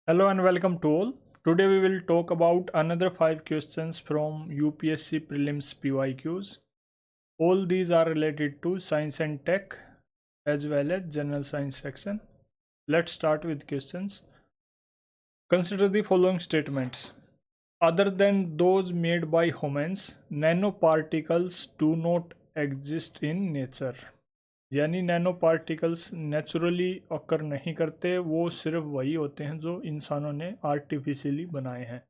Hello and welcome to all. Today we will talk about another 5 questions from UPSC Prelims PYQs. All these are related to science and tech as well as general science section. Let's start with questions. Consider the following statements. Other than those made by humans, nanoparticles do not exist in nature. यानी nano particles naturally अकर नहीं करते, वो सिर्फ वही होते हैं जो इंसानों ने आर्टिफिशियली बनाए हैं.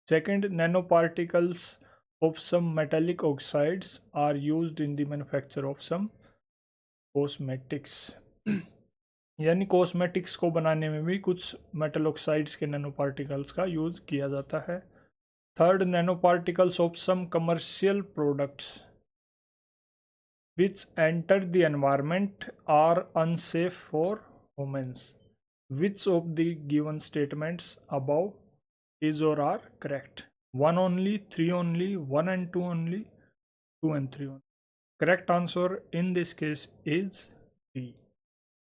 Second, nano particles of some metallic oxides are used in the manufacture of some cosmetics. यानी कॉस्मेटिक्स को बनाने में भी कुछ मेटल ऑक्साइड्स के नैनो पार्टिकल्स का यूज किया जाता है. Third, nano particles of some commercial products which enter the environment are unsafe for humans. Which of the given statements above is or are correct? 1 only, 3 only, 1 and 2 only, 2 and 3 only. Correct answer in this case is D.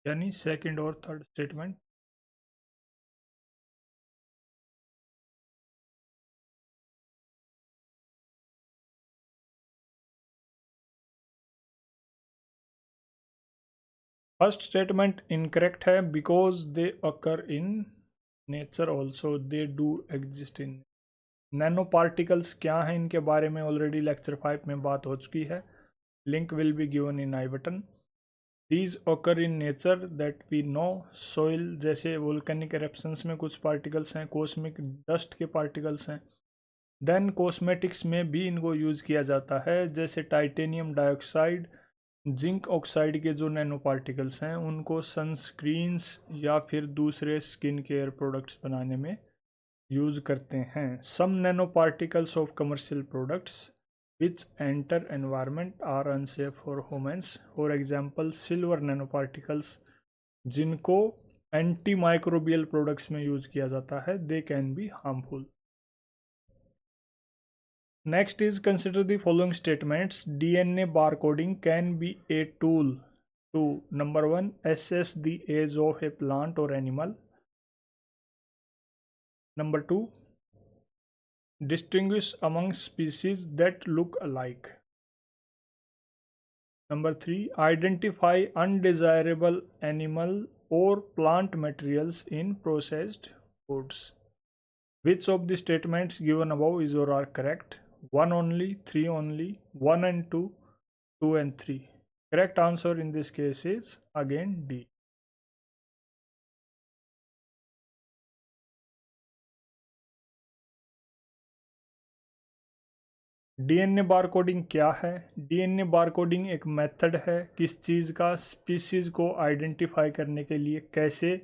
यानी second और third statement. First statement incorrect है because they occur in nature also they do exist in. Nano particles क्या हैं इनके बारे में already lecture 5 में बात हो चुकी है. Link will be given in I button. These occur in nature that we know. Soil जैसे वोल्केनिक एरप्शंस में कुछ पार्टिकल्स हैं, कॉस्मिक डस्ट के पार्टिकल्स हैं. देन कॉस्मेटिक्स में भी इनको यूज़ किया जाता है, जैसे टाइटेनियम डाइऑक्साइड, जिंक ऑक्साइड के जो नैनो पार्टिकल्स हैं उनको सनस्क्रीन्स या फिर दूसरे स्किन केयर प्रोडक्ट्स बनाने में यूज़ करते हैं. Some nano particles of commercial products which enter environment are unsafe for humans. For example silver nano particles जिनको एंटी माइक्रोबियल प्रोडक्ट्स में यूज़ किया जाता है, they can be harmful. Next is consider the following statements. DNA barcoding can be a tool to number 1 assess the age of a plant or animal. Number 2 distinguish among species that look alike. Number 3 identify undesirable animal or plant materials in processed foods. Which of the statements given above is or are correct? 1 only, 3 only, 1 and 2, 2 and 3. Correct answer in this case is again D. DNA barcoding क्या है? DNA barcoding एक method है किस चीज़ का? Species को identify करने के लिए. कैसे?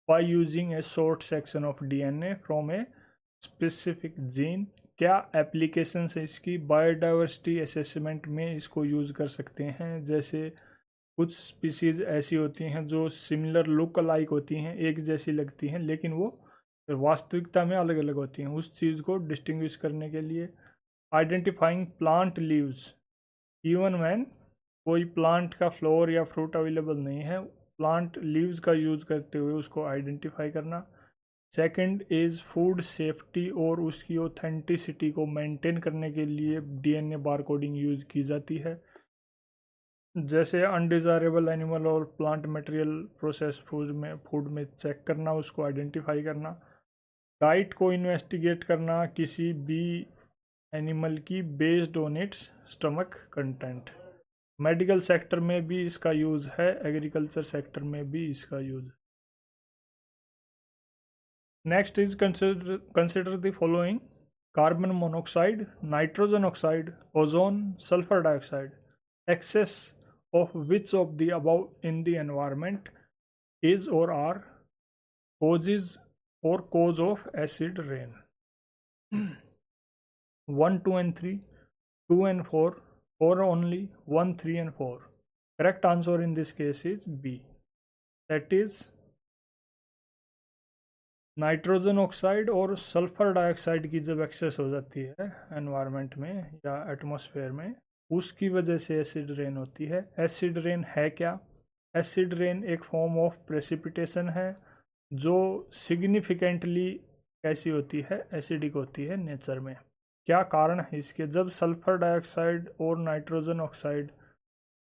By using A short section of DNA from a specific gene. क्या एप्लीकेशन है इसकी? बायोडाइवर्सिटी असेसमेंट में इसको यूज़ कर सकते हैं. जैसे कुछ स्पीसीज ऐसी होती हैं जो सिमिलर लुक अलाइक होती हैं, एक जैसी लगती हैं, लेकिन वो वास्तविकता में अलग अलग होती हैं. उस चीज़ को डिस्टिंग्विश करने के लिए. Identifying plant leaves even when कोई प्लांट का फ्लावर या फ्रूट अवेलेबल नहीं है, प्लांट लीव्स का यूज़ करते हुए उसको आइडेंटिफाई करना. सेकंड इज़ फूड सेफ्टी और उसकी ऑथेंटिसिटी को मेंटेन करने के लिए डीएनए बारकोडिंग यूज़ की जाती है. जैसे अनडिज़ायरेबल एनिमल और प्लांट मटेरियल प्रोसेस फूड में चेक करना, उसको आइडेंटिफाई करना. डाइट को इन्वेस्टिगेट करना किसी भी एनिमल की based on it's stomach content. Medical sector में भी इसका यूज़ है, एग्रीकल्चर सेक्टर में भी इसका यूज़ है. Next is consider the following. Carbon monoxide, nitrogen oxide, ozone, sulphur dioxide. Excess of which of the above in the environment is or are causes or cause of acid rain? 1, 2 and 3, 2 and 4, 4 only, 1, 3 and 4. Correct answer in this case is B. That is nitrogen oxide और sulphur dioxide की जब access हो जाती है environment में या atmosphere में, उसकी वजह से एसिड रेन होती है. एसिड रेन है क्या? एसिड रेन एक फॉर्म ऑफ प्रेसिपिटेशन है जो सिग्निफिकेंटली कैसी होती है, एसिडिक होती है नेचर में। क्या कारण है इसके? जब सल्फर डाइऑक्साइड और नाइट्रोजन ऑक्साइड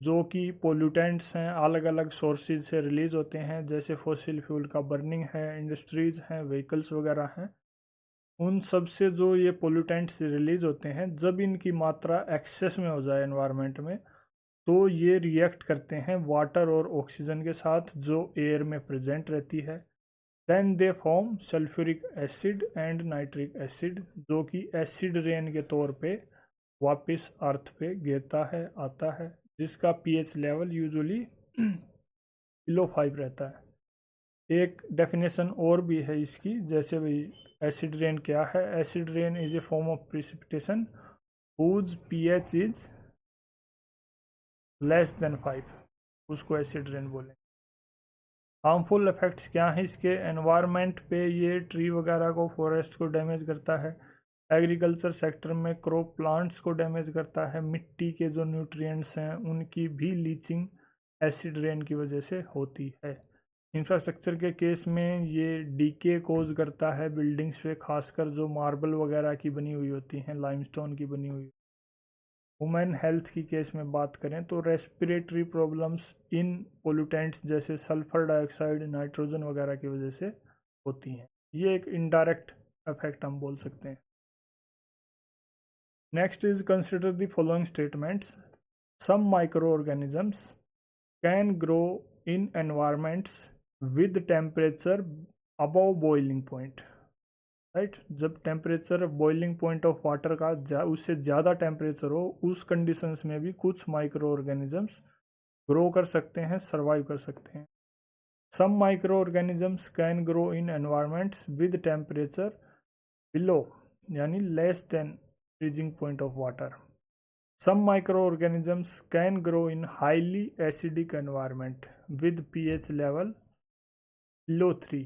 जो कि पोल्यूटेंट्स हैं, अलग अलग सोर्सेज से रिलीज होते हैं, जैसे फॉसिल फ्यूल का बर्निंग है, इंडस्ट्रीज हैं, व्हीकल्स वगैरह हैं, उन सब से जो ये पोल्यूटेंट्स रिलीज होते हैं, जब इनकी मात्रा एक्सेस में हो जाए एनवायरनमेंट में, तो ये रिएक्ट करते हैं वाटर और ऑक्सीजन के साथ जो एयर में प्रेजेंट रहती है। Then they form sulphuric acid and nitric acid, जो कि एसिड रेन के तौर पे वापस अर्थ पे गिरता है, आता है, जिसका पीएच लेवल यूजुअली बिलो 5 रहता है। एक डेफिनेशन और भी है इसकी, जैसे भाई एसिड रेन क्या है? Acid rain is a form of precipitation whose pH is less than 5, उसको एसिड रेन बोलें। हार्मफुल इफेक्ट्स क्या हैं इसके एनवायरनमेंट पे? ये ट्री वगैरह को, फॉरेस्ट को डैमेज करता है, एग्रीकल्चर सेक्टर में क्रॉप प्लांट्स को डैमेज करता है, मिट्टी के जो न्यूट्रिएंट्स हैं उनकी भी लीचिंग एसिड रेन की वजह से होती है। इंफ्रास्ट्रक्चर के केस में ये डीके कोज करता है बिल्डिंग्स पे, खासकर जो मार्बल वगैरह की बनी हुई होती हैं, लाइमस्टोन की बनी हुई। वुमेन हेल्थ की केस में बात करें तो रेस्पिरेटरी प्रॉब्लम्स इन पोल्यूटेंट्स जैसे सल्फर डाइऑक्साइड, नाइट्रोजन वगैरह की वजह से होती हैं। ये एक इनडायरेक्ट इफेक्ट हम बोल सकते हैं। Next is consider the following statements. Some micro organisms can grow in environments with temperature above boiling point. Right, जब temperature boiling point of water का उससे ज़्यादा टेम्परेचर हो, उस कंडीशंस में भी कुछ माइक्रो ऑर्गेनिजम्स ग्रो कर सकते हैं, सर्वाइव कर सकते हैं। Some micro organisms can grow in environments with temperature below यानी less than freezing point of water. Some micro organisms can grow in highly acidic environment with pH level below 3.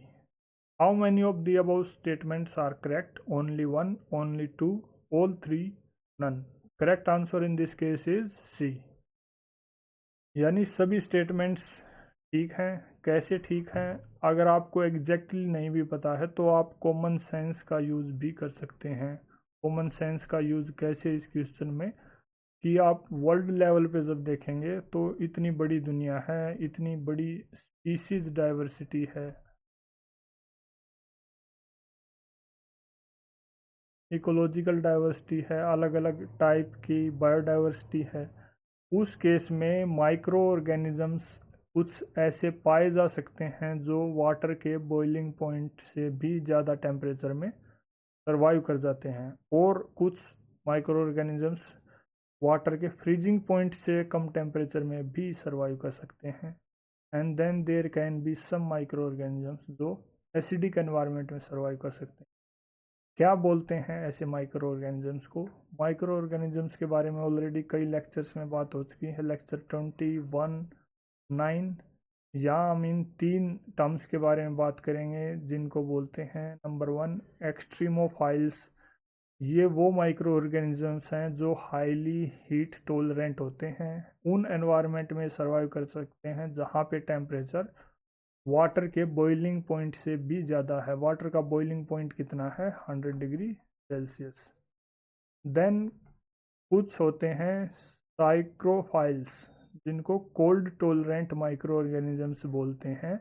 How many of the above statements are correct? Only one, only two, all three, none. Correct answer in this case is C. यानी सभी statements ठीक हैं। कैसे ठीक हैं? अगर आपको exactly नहीं भी पता है तो आप कॉमन सेंस का यूज़ भी कर सकते हैं। कॉमन सेंस का यूज़ कैसे इस क्वेश्चन में, कि आप वर्ल्ड लेवल पे जब देखेंगे तो इतनी बड़ी दुनिया है, इतनी बड़ी स्पीसीज डाइवर्सिटी है, इकोलॉजिकल डाइवर्सिटी है, अलग अलग टाइप की बायोडाइवर्सिटी है। उस केस में माइक्रो ऑर्गेनिजम्स कुछ ऐसे पाए जा सकते हैं जो वाटर के बॉइलिंग पॉइंट से भी ज़्यादा टेम्परेचर में सर्वाइव कर जाते हैं, और कुछ माइक्रो ऑर्गेनिजम्स वाटर के फ्रीजिंग पॉइंट से कम टेम्परेचर में भी सर्वाइव कर सकते हैं। And then there can be some micro organisms जो एसिडिक एनवायरनमेंट में सर्वाइव कर सकते हैं। क्या बोलते हैं ऐसे माइक्रो ऑर्गेनिजम्स को? माइक्रो ऑर्गेनिजम्स के बारे में ऑलरेडी कई लेक्चर्स में बात हो चुकी है। लेक्चर 21, 9 या हम इन 3 टर्म्स के बारे में बात करेंगे जिनको बोलते हैं। Number 1 extremophiles. ये वो माइक्रो ऑर्गेनिजम्स हैं जो हाईली हीट टॉलरेंट होते हैं, उन एनवायरनमेंट में सर्वाइव कर सकते हैं जहाँ पे टेम्परेचर वाटर के बॉइलिंग पॉइंट से भी ज़्यादा है। वाटर का बॉइलिंग पॉइंट कितना है? 100 डिग्री सेल्सियस। देन कुछ होते हैं साइक्रोफाइल्स जिनको कोल्ड टॉलरेंट माइक्रो ऑर्गेनिजम्स बोलते हैं।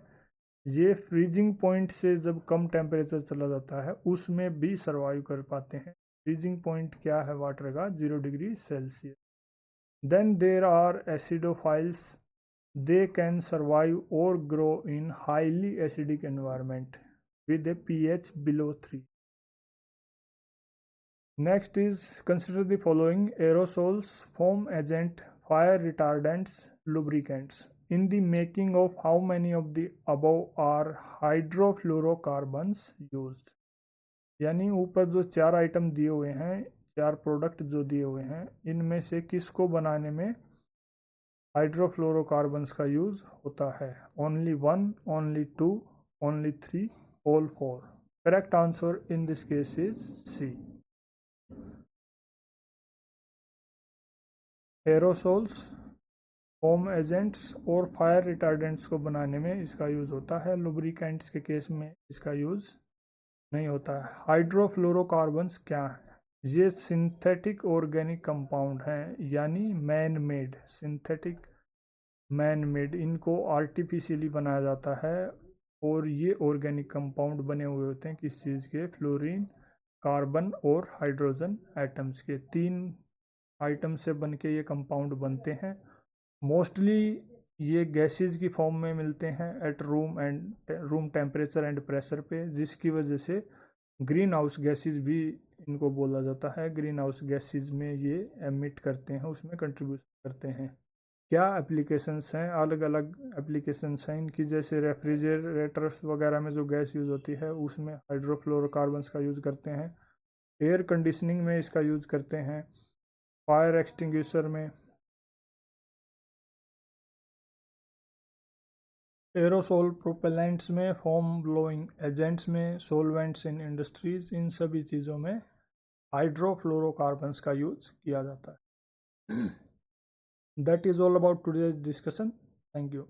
ये फ्रीजिंग पॉइंट से जब कम टेम्परेचर चला जाता है उसमें भी सर्वाइव कर पाते हैं। फ्रीजिंग पॉइंट क्या है वाटर का? 0 degree Celsius. Then there are acidophiles. They can survive or grow in highly acidic environment with a pH below 3. Next is consider the following: aerosols, foam agent, fire retardants, lubricants. In the making of how many of the above are hydrofluorocarbons used? यानी ऊपर जो 4 item दिए हुए हैं, 4 product जो दिए हुए हैं, इनमें से किसको बनाने में हाइड्रोफ्लोरोकार्बन्स का यूज होता है? Only 1, only 2, only 3, all 4। Correct answer in this case is C. Aerosols, foam agents और फायर रिटार्डेंट्स को बनाने में इसका यूज़ होता है। लुब्रिकेंट्स के केस में इसका यूज़ नहीं होता है। हाइड्रोफ्लोरोकार्बन्स क्या है? ये सिंथेटिक ऑर्गेनिक कंपाउंड हैं, यानी man made, synthetic man made. इनको आर्टिफिशियली बनाया जाता है और ये ऑर्गेनिक कंपाउंड बने हुए होते हैं किस चीज़ के? फ्लोरीन, कार्बन और हाइड्रोजन एटम्स के। 3 आइटम से बन के ये कंपाउंड बनते हैं। मोस्टली ये गैसेस की फॉर्म में मिलते हैं at room temperature and pressure पे, जिसकी वजह से ग्रीन हाउस गैसेस भी इनको बोला जाता है। ग्रीन हाउस गैसेस में ये एमिट करते हैं, उसमें कंट्रीब्यूशन करते हैं। क्या एप्लीकेशंस हैं? अलग अलग एप्लीकेशंस हैं इनकी, जैसे रेफ्रिजरेटर्स वगैरह में जो गैस यूज़ होती है उसमें हाइड्रोफ्लोरोकार्बन्स का यूज़ करते हैं। एयर कंडीशनिंग में इसका यूज़ करते हैं। फायर एक्सटिंग्विशर में, एरोसोल प्रोपेलेंट्स में, फोम ब्लोइंग एजेंट्स में, सोलवेंट्स इन इंडस्ट्रीज, इन सभी चीज़ों में हाइड्रोफ्लोरोकार्बन्स का यूज़ किया जाता है। That is all about today's discussion. Thank you.